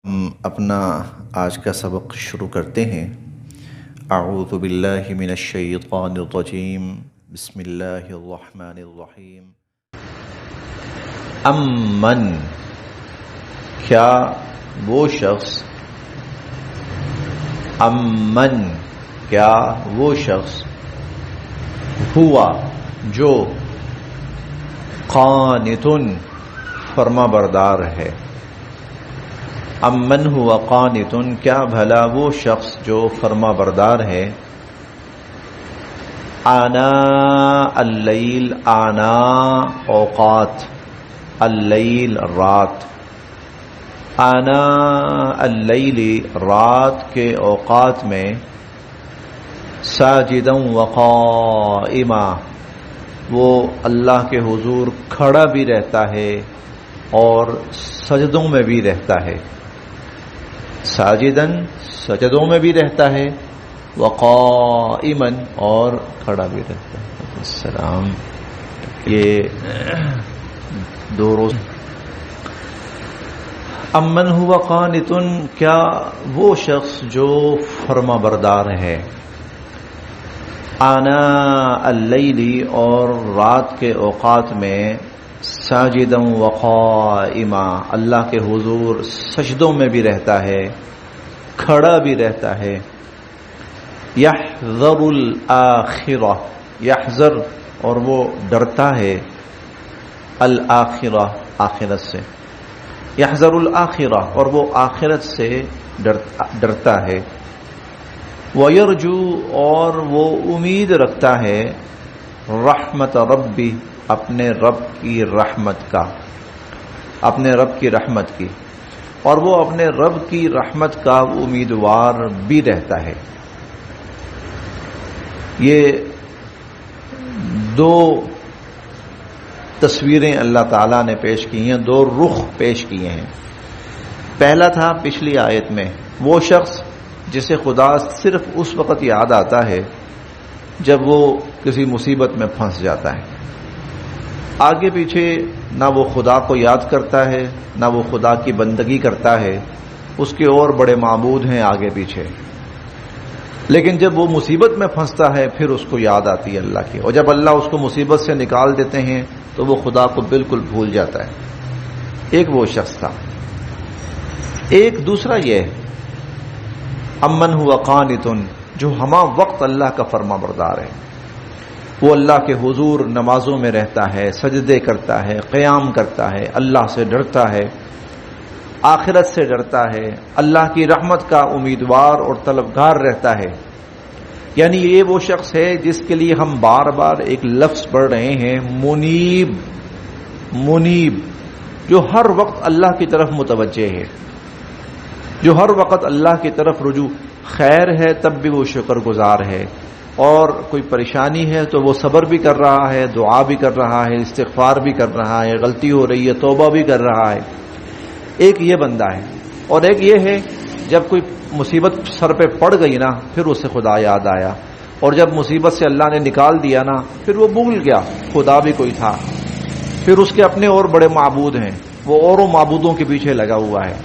ہم اپنا آج کا سبق شروع کرتے ہیں۔ اعوذ باللہ من الشیطان الرجیم، بسم اللہ الرحمن الرحیم۔ امن، کیا وہ شخص، امن کیا وہ شخص، ہوا جو، قانتن فرما بردار ہے، امن ہوا قانتن کیا بھلا وہ شخص جو فرما بردار ہے، آناء اللیل، آناء اوقات، اللیل رات، آناء اللیل رات کے اوقات میں، ساجدا وقائما وہ اللہ کے حضور کھڑا بھی رہتا ہے اور سجدوں میں بھی رہتا ہے، ساجدن سجدوں میں بھی رہتا ہے، وقائما اور کھڑا بھی رہتا ہے۔ السلام، یہ دو روز۔ امن ہوا قانتن کیا وہ شخص جو فرما بردار ہے، آناء اللیل اور رات کے اوقات میں، ساجدا وقائما اللہ کے حضور سجدوں میں بھی رہتا ہے، کھڑا بھی رہتا ہے، یحذر الآخرہ، یحذر اور وہ ڈرتا ہے، الآخرہ آخرت سے، یحذر الآخرہ اور وہ آخرت سے ڈرتا ہے، ویرجو اور وہ امید رکھتا ہے، رحمت ربی اپنے رب کی رحمت کا، اپنے رب کی رحمت کی، اور وہ اپنے رب کی رحمت کا امیدوار بھی رہتا ہے۔ یہ دو تصویریں اللہ تعالیٰ نے پیش کی ہیں، دو رخ پیش کیے ہیں۔ پہلا تھا پچھلی آیت میں، وہ شخص جسے خدا صرف اس وقت یاد آتا ہے جب وہ کسی مصیبت میں پھنس جاتا ہے، آگے پیچھے نہ وہ خدا کو یاد کرتا ہے، نہ وہ خدا کی بندگی کرتا ہے، اس کے اور بڑے معبود ہیں آگے پیچھے، لیکن جب وہ مصیبت میں پھنستا ہے پھر اس کو یاد آتی ہے اللہ کی، اور جب اللہ اس کو مصیبت سے نکال دیتے ہیں تو وہ خدا کو بالکل بھول جاتا ہے۔ ایک وہ شخص تھا۔ ایک دوسرا یہ، امن ہوا قانتن جو ہمہ وقت اللہ کا فرما بردار ہے، وہ اللہ کے حضور نمازوں میں رہتا ہے، سجدے کرتا ہے، قیام کرتا ہے، اللہ سے ڈرتا ہے، آخرت سے ڈرتا ہے، اللہ کی رحمت کا امیدوار اور طلبگار رہتا ہے۔ یعنی یہ وہ شخص ہے جس کے لیے ہم بار بار ایک لفظ پڑھ رہے ہیں، منیب، منیب، جو ہر وقت اللہ کی طرف متوجہ ہے، جو ہر وقت اللہ کی طرف رجوع، خیر ہے تب بھی وہ شکر گزار ہے، اور کوئی پریشانی ہے تو وہ صبر بھی کر رہا ہے، دعا بھی کر رہا ہے، استغفار بھی کر رہا ہے، غلطی ہو رہی ہے توبہ بھی کر رہا ہے۔ ایک یہ بندہ ہے، اور ایک یہ ہے جب کوئی مصیبت سر پہ پڑ گئی نا پھر اسے خدا یاد آیا، اور جب مصیبت سے اللہ نے نکال دیا نا پھر وہ بھول گیا خدا بھی کوئی تھا، پھر اس کے اپنے اور بڑے معبود ہیں، وہ اوروں معبودوں کے پیچھے لگا ہوا ہے۔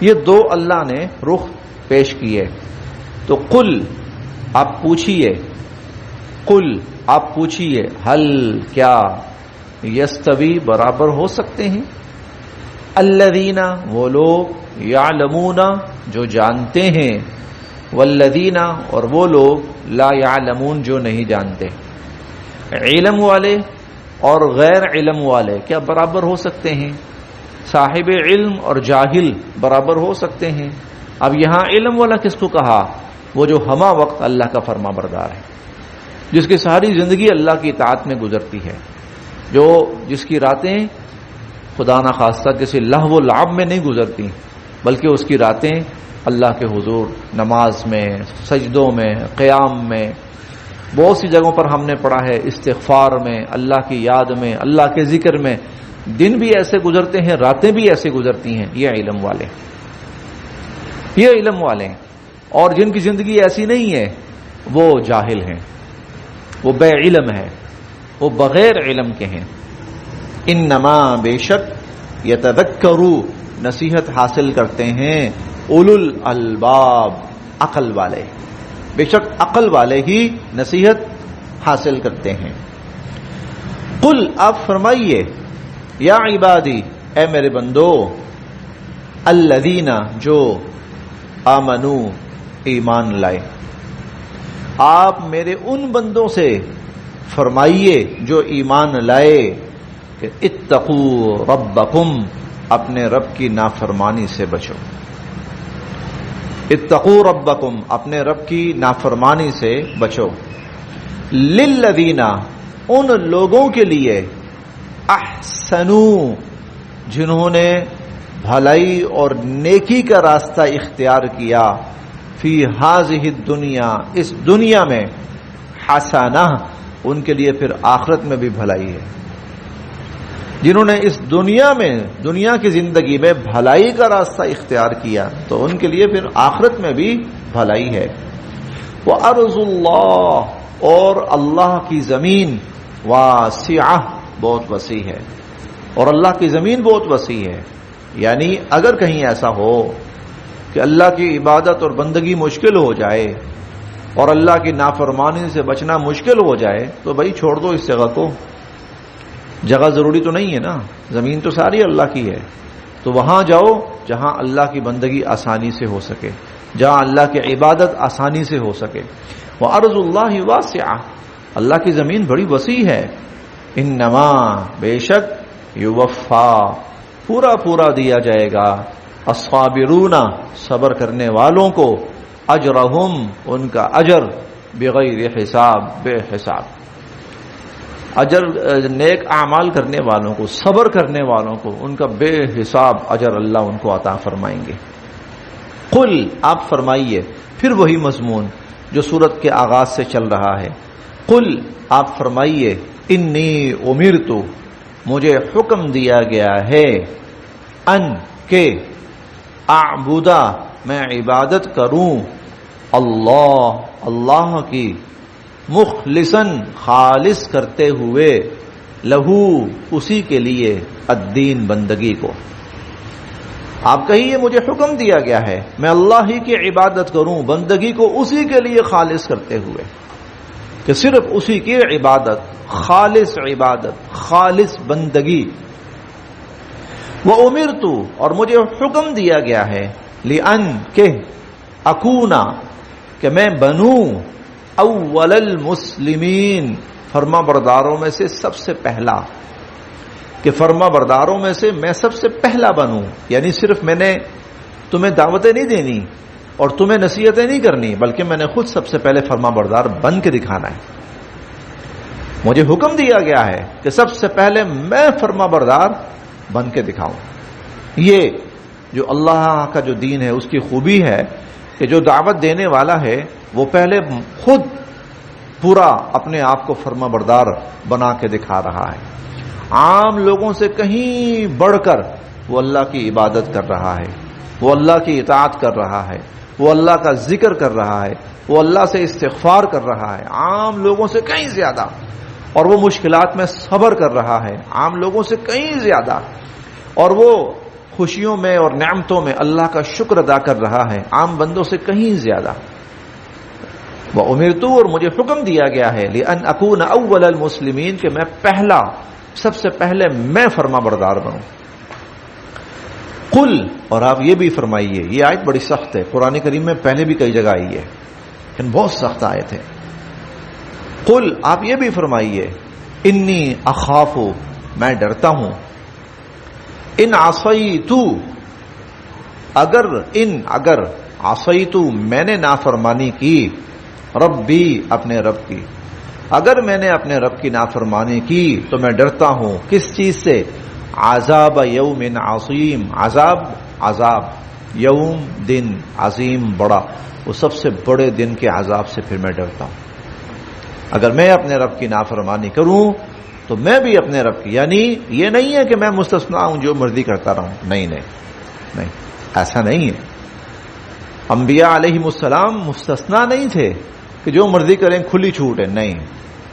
یہ دو اللہ نے رخ پیش کیے۔ تو قل آپ پوچھئے، قل آپ پوچھئے، حل کیا، یستوی برابر ہو سکتے ہیں، الذین وہ لوگ، یعلمون جو جانتے ہیں، والذین اور وہ لوگ، لا یعلمون جو نہیں جانتے۔ علم والے اور غیر علم والے کیا برابر ہو سکتے ہیں؟ صاحب علم اور جاہل برابر ہو سکتے ہیں؟ اب یہاں علم والا کس کو کہا؟ وہ جو ہمہ وقت اللہ کا فرما بردار ہے، جس کی ساری زندگی اللہ کی اطاعت میں گزرتی ہے، جس کی راتیں خدا نخواستہ کسی لہو و لعب میں نہیں گزرتی، بلکہ اس کی راتیں اللہ کے حضور نماز میں، سجدوں میں، قیام میں، بہت سی جگہوں پر ہم نے پڑھا ہے استغفار میں، اللہ کی یاد میں، اللہ کے ذکر میں، دن بھی ایسے گزرتے ہیں، راتیں بھی ایسے گزرتی ہیں۔ یہ علم والے، یہ علم والے ہیں، اور جن کی زندگی ایسی نہیں ہے وہ جاہل ہیں، وہ بے علم ہے، وہ بغیر علم کے ہیں۔ انما بے شک یتذکروا نصیحت حاصل کرتے ہیں اولل الباب، عقل والے، بے شک عقل والے ہی نصیحت حاصل کرتے ہیں۔ قل، آپ فرمائیے، یا عبادی، اے میرے بندو، الذین، جو آمنو، ایمان لائے، آپ میرے ان بندوں سے فرمائیے جو ایمان لائے کہ اتقوا ربکم، اپنے رب کی نافرمانی سے بچو۔ اتقوا ربکم، اپنے رب کی نافرمانی سے بچو۔ للذین، ان لوگوں کے لیے، احسنوا، جنہوں نے بھلائی اور نیکی کا راستہ اختیار کیا، فی ہذہ الدنیا، اس دنیا میں، حسنہ، ان کے لیے پھر آخرت میں بھی بھلائی ہے۔ جنہوں نے اس دنیا میں، دنیا کی زندگی میں بھلائی کا راستہ اختیار کیا تو ان کے لیے پھر آخرت میں بھی بھلائی ہے۔ وَأَرْضُ اللَّهِ، اور اللہ کی زمین، واسعہ، بہت وسیع ہے، اور اللہ کی زمین بہت وسیع ہے۔ یعنی اگر کہیں ایسا ہو کہ اللہ کی عبادت اور بندگی مشکل ہو جائے اور اللہ کی نافرمانی سے بچنا مشکل ہو جائے تو بھائی چھوڑ دو اس جگہ کو، جگہ ضروری تو نہیں ہے نا، زمین تو ساری اللہ کی ہے، تو وہاں جاؤ جہاں اللہ کی بندگی آسانی سے ہو سکے، جہاں اللہ کی عبادت آسانی سے ہو سکے۔ وَأَرْضُ اللَّهِ وَاسِعَةٌ، اللہ کی زمین بڑی وسیع ہے۔ انما، بے شک، یوفا، پورا پورا دیا جائے گا، الصابرون، صبر کرنے والوں کو، اجرہم، ان کا اجر، بغیر حساب، بے حساب۔ اجر، نیک اعمال کرنے والوں کو، صبر کرنے والوں کو، ان کا بے حساب اجر اللہ ان کو عطا فرمائیں گے۔ قل، آپ فرمائیے، پھر وہی مضمون جو سورت کے آغاز سے چل رہا ہے۔ قل، آپ فرمائیے، انی امرت، مجھے حکم دیا گیا ہے، ان، کہ، اعبدا، میں عبادت کروں، اللہ کی، مخلصاً، خالص کرتے ہوئے، لہو، اسی کے لیے، الدین، بندگی کو۔ آپ کہیے مجھے حکم دیا گیا ہے میں اللہ ہی کی عبادت کروں، بندگی کو اسی کے لیے خالص کرتے ہوئے، کہ صرف اسی کی عبادت، خالص بندگی۔ وَأُمِرْتُ، اور مجھے حکم دیا گیا ہے، لِأَنْ، کہ، اکونا، کہ میں بنوں، اول المسلمین، فرما برداروں میں سے سب سے پہلا، کہ فرما برداروں میں سے میں سب سے پہلا بنوں، یعنی صرف میں نے تمہیں دعوتیں نہیں دینی اور تمہیں نصیحتیں نہیں کرنی، بلکہ میں نے خود سب سے پہلے فرما بردار بن کے دکھانا ہے۔ مجھے حکم دیا گیا ہے کہ سب سے پہلے میں فرما بردار بن کے دکھاؤں۔ یہ جو اللہ کا جو دین ہے اس کی خوبی ہے کہ جو دعوت دینے والا ہے وہ پہلے خود پورا اپنے آپ کو فرما بردار بنا کے دکھا رہا ہے، عام لوگوں سے کہیں بڑھ کر وہ اللہ کی عبادت کر رہا ہے، وہ اللہ کی اطاعت کر رہا ہے، وہ اللہ کا ذکر کر رہا ہے، وہ اللہ سے استغفار کر رہا ہے، عام لوگوں سے کہیں زیادہ، اور وہ مشکلات میں صبر کر رہا ہے عام لوگوں سے کہیں زیادہ، اور وہ خوشیوں میں اور نعمتوں میں اللہ کا شکر ادا کر رہا ہے عام بندوں سے کہیں زیادہ۔ وَأُمِرْتُ، اور مجھے حکم دیا گیا ہے، لِأَنْ أَكُونَ أَوَّلَ الْمُسْلِمِينَ، کہ میں پہلا، سب سے پہلے میں فرما بردار بنوں۔ قل، اور آپ یہ بھی فرمائیے، یہ آیت بڑی سخت ہے، قرآن کریم میں پہلے بھی کئی جگہ آئی ہے لیکن بہت سخت آیت ہے۔ قل، آپ یہ بھی فرمائیے، انی اخاف، میں ڈرتا ہوں، ان عصیت، اگر عصیت، میں نے نافرمانی کی، ربی، اپنے رب کی، اگر میں نے اپنے رب کی نافرمانی کی تو میں ڈرتا ہوں کس چیز سے؟ عذاب یوم عظیم، عذاب یوم، دن عظیم، بڑا، وہ سب سے بڑے دن کے عذاب سے پھر میں ڈرتا ہوں۔ اگر میں اپنے رب کی نافرمانی کروں تو میں بھی اپنے رب کی، یعنی یہ نہیں ہے کہ میں مستثنا ہوں جو مرضی کرتا رہوں، نہیں، ایسا نہیں ہے۔ انبیاء علیہم السلام مستثنا نہیں تھے کہ جو مرضی کریں کھلی چھوٹ ہے، نہیں،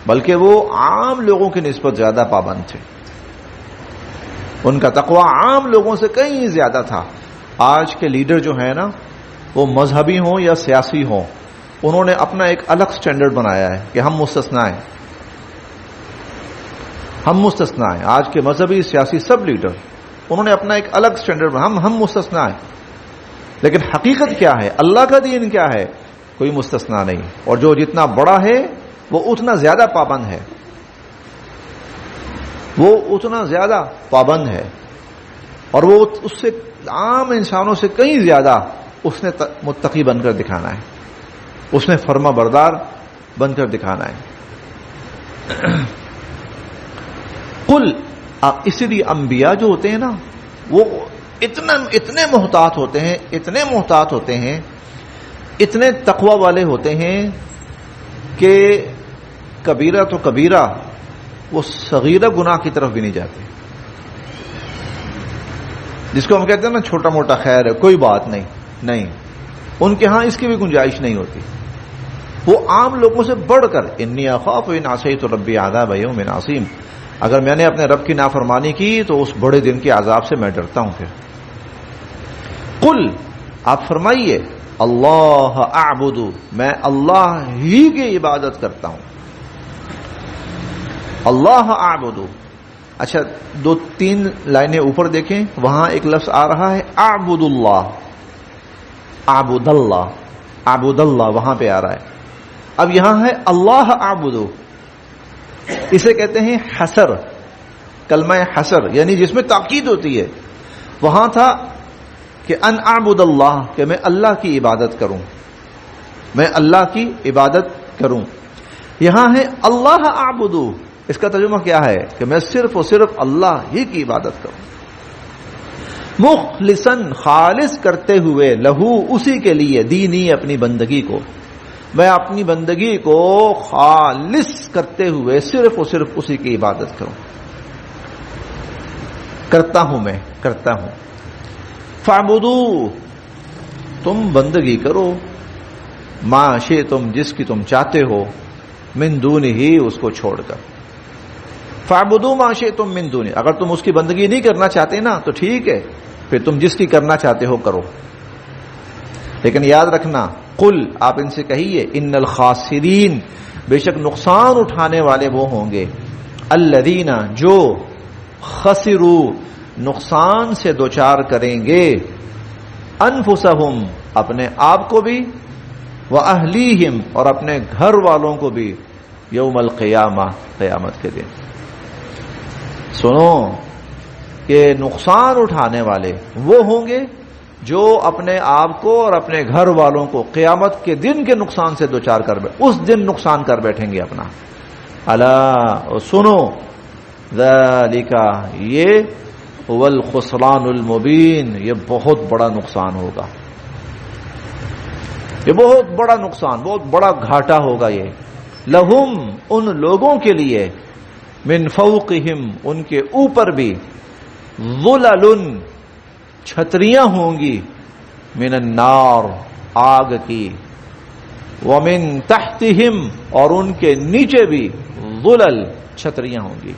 بلکہ وہ عام لوگوں کی نسبت زیادہ پابند تھے۔ ان کا تقوی عام لوگوں سے کہیں زیادہ تھا. آج کے لیڈر جو ہیں نا، وہ مذہبی ہوں یا سیاسی ہوں، انہوں نے اپنا ایک الگ سٹینڈرڈ بنایا ہے کہ ہم مستثنا ہیں، ہم مستثنا ہیں. آج کے مذہبی سیاسی سب لیڈر انہوں نے اپنا ایک الگ سٹینڈرڈ بنایا، ہم مستثنا ہیں. لیکن حقیقت کیا ہے؟ اللہ کا دین کیا ہے؟ کوئی مستثنا نہیں. اور جو جتنا بڑا ہے وہ اتنا زیادہ پابند ہے، وہ اتنا زیادہ پابند ہے، اور وہ اس سے عام انسانوں سے کہیں زیادہ اس نے متقی بن کر دکھانا ہے، اس نے فرما بردار بن کر دکھانا ہے. قل، اسی لیے انبیاء جو ہوتے ہیں نا، وہ اتنے محتاط ہوتے ہیں، اتنے محتاط ہوتے ہیں، اتنے تقوی والے ہوتے ہیں کہ کبیرہ تو کبیرہ، وہ صغیرہ گناہ کی طرف بھی نہیں جاتے. جس کو ہم کہتے ہیں نا چھوٹا موٹا خیر ہے، کوئی بات نہیں، نہیں، ان کے ہاں اس کی بھی گنجائش نہیں ہوتی. وہ عام لوگوں سے بڑھ کر انی اخاف ان عصیت ربی عذاب یوم عظیم، اگر میں نے اپنے رب کی نافرمانی کی تو اس بڑے دن کے عذاب سے میں ڈرتا ہوں. پھر قل، آپ فرمائیے، اللہ اعبد، میں اللہ ہی کی عبادت کرتا ہوں. اللہ اعبد. اچھا، 2-3 لائنیں اوپر دیکھیں، وہاں ایک لفظ آ رہا ہے اعبد اللہ، اعبد اللہ، اعبد اللہ، وہاں پہ آ رہا ہے. اب یہاں ہے اللہ اعبد، اسے کہتے ہیں حسر، کلمہ حسر، یعنی جس میں تاکید ہوتی ہے. وہاں تھا کہ ان اعبد اللہ، کہ میں اللہ کی عبادت کروں، میں اللہ کی عبادت کروں. یہاں ہے اللہ اعبد، اس کا ترجمہ کیا ہے کہ میں صرف اور صرف اللہ ہی کی عبادت کروں، مخلصاً، خالص کرتے ہوئے، لہو، اسی کے لیے، دینی، اپنی بندگی کو، میں اپنی بندگی کو خالص کرتے ہوئے صرف اور صرف اسی کی عبادت کروں، کرتا ہوں، میں کرتا ہوں. فاعبدوا، تم بندگی کرو، ما شئتم، جس کی تم چاہتے ہو، من دونہ، اس کو چھوڑ کر. فاعبدوا ما شئتم من دونہ، اگر تم اس کی بندگی نہیں کرنا چاہتے نا تو ٹھیک ہے، پھر تم جس کی کرنا چاہتے ہو کرو. لیکن یاد رکھنا، قل، آپ ان سے کہیے، ان الخاسرین، بے شک نقصان اٹھانے والے وہ ہوں گے، الذین، جو خسروا، نقصان سے دوچار کریں گے، انفسہم، اپنے آپ کو بھی، واہلیہم، اور اپنے گھر والوں کو بھی، یوم القیامہ، قیامت کے دن. سنو کہ نقصان اٹھانے والے وہ ہوں گے جو اپنے آپ کو اور اپنے گھر والوں کو قیامت کے دن کے نقصان سے دوچار کر اس دن نقصان کر بیٹھیں گے اپنا. الا، سنو، ذالک، یہ هو الخسران المبین، یہ بہت بڑا نقصان ہوگا، یہ بہت بڑا نقصان، بہت بڑا گھاٹا ہوگا. یہ لہم، ان لوگوں کے لیے، من فوقہم، ان کے اوپر بھی، ظلل، چھتریاں ہوں گی، من النار، آگ کی، ومن تحتہم، اور ان کے نیچے بھی، ظلل، چھتریاں ہوں گی.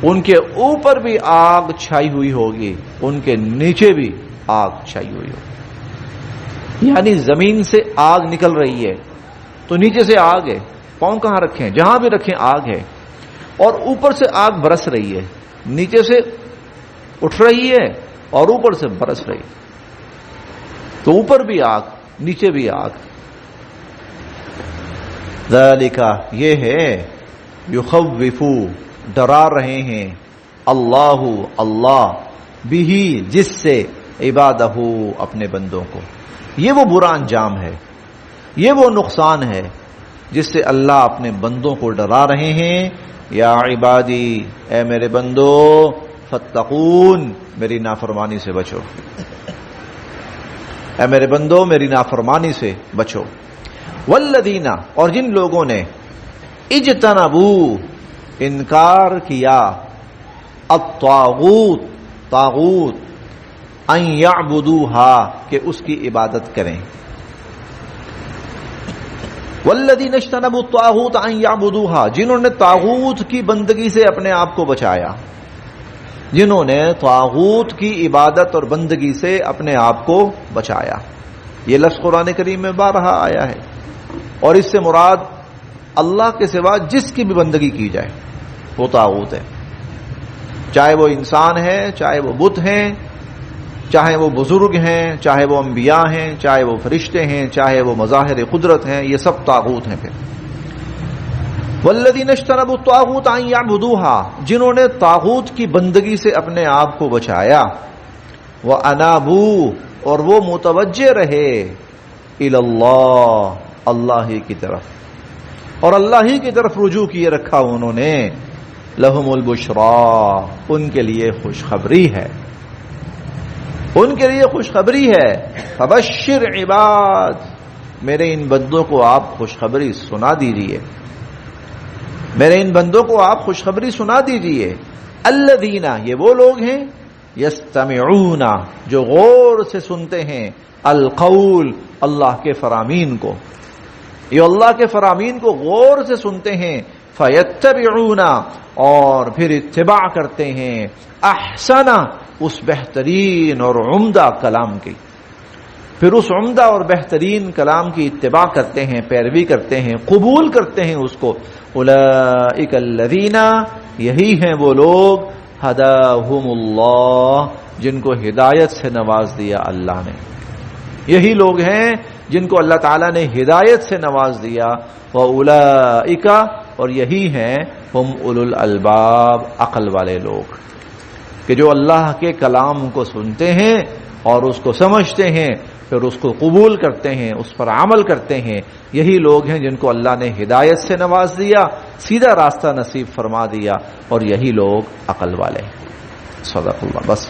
ان کے اوپر بھی آگ چھائی ہوئی ہوگی، ان کے نیچے بھی آگ چھائی ہوئی ہوگی. یعنی زمین سے آگ نکل رہی ہے تو نیچے سے آگ ہے، پاؤں کہاں رکھیں، جہاں بھی رکھیں آگ ہے، اور اوپر سے آگ برس رہی ہے، نیچے سے اٹھ رہی ہے اور اوپر سے برس رہی ہے. تو اوپر بھی آگ، نیچے بھی آگ. ذالک، یہ ہے، یخوف، ڈرا رہے ہیں، اللہ، اللہ، بھی، جس سے، عبادہ، اپنے بندوں کو. یہ وہ برا انجام ہے، یہ وہ نقصان ہے جس سے اللہ اپنے بندوں کو ڈرا رہے ہیں. یا عبادی، اے میرے بندو، فاتقون، میری نافرمانی سے بچو، اے میرے بندو میری نافرمانی سے بچو. والذین، اور جن لوگوں نے، اجتنبوا، انکار کیا، الطاغوت، طاغوت، ان یعبدوها، کہ اس کی عبادت کریں. والذین اجتنبوا الطاغوت ان یعبدوها، جنہوں نے طاغوت کی بندگی سے اپنے آپ کو بچایا. جنہوں نے طاغوت کی عبادت اور بندگی سے اپنے آپ کو بچایا. یہ لفظ قرآن کریم میں بارہا آیا ہے، اور اس سے مراد اللہ کے سوا جس کی بھی بندگی کی جائے وہ طاغوت ہے، چاہے وہ انسان ہے، چاہے وہ بت ہیں، چاہے وہ بزرگ ہیں، چاہے وہ انبیاء ہیں، چاہے وہ فرشتے ہیں، چاہے وہ مظاہر قدرت ہیں، یہ سب طاغوت ہیں. پھر والذین اجتنبوا الطاغوت ان یعبدوها، جنہوں نے طاغوت کی بندگی سے اپنے آپ کو بچایا، وانابوا، اور وہ متوجہ رہے الی اللہ، اللہ ہی کی طرف، اور اللہ ہی کی طرف رجوع کیے رکھا انہوں نے، لہم البشری، ان کے لیے خوشخبری ہے، ان کے لیے خوشخبری ہے. فبشر عباد، میرے ان بندوں کو آپ خوشخبری سنا دیجئے، میرے ان بندوں کو آپ خوشخبری سنا دیجئے. الذین، یہ وہ لوگ ہیں، یستمعون، جو غور سے سنتے ہیں، القول، اللہ کے فرامین کو، یہ اللہ کے فرامین کو غور سے سنتے ہیں، فیتبعون، اور پھر اتباع کرتے ہیں، احسن، اس بہترین اور عمدہ کلام کی، پھر اس عمدہ اور بہترین کلام کی اتباع کرتے ہیں، پیروی کرتے ہیں، قبول کرتے ہیں اس کو. اولئک الذین، یہی ہیں وہ لوگ، ہداہم اللہ، جن کو ہدایت سے نواز دیا اللہ نے، یہی لوگ ہیں جن کو اللہ تعالیٰ نے ہدایت سے نواز دیا. وَأُولَئِكَ، اور یہی ہیں، ہم اولو الالباب، عقل والے لوگ، کہ جو اللہ کے کلام کو سنتے ہیں اور اس کو سمجھتے ہیں، پھر اس کو قبول کرتے ہیں، اس پر عمل کرتے ہیں، یہی لوگ ہیں جن کو اللہ نے ہدایت سے نواز دیا، سیدھا راستہ نصیب فرما دیا، اور یہی لوگ عقل والے ہیں. صدق اللہ. بس.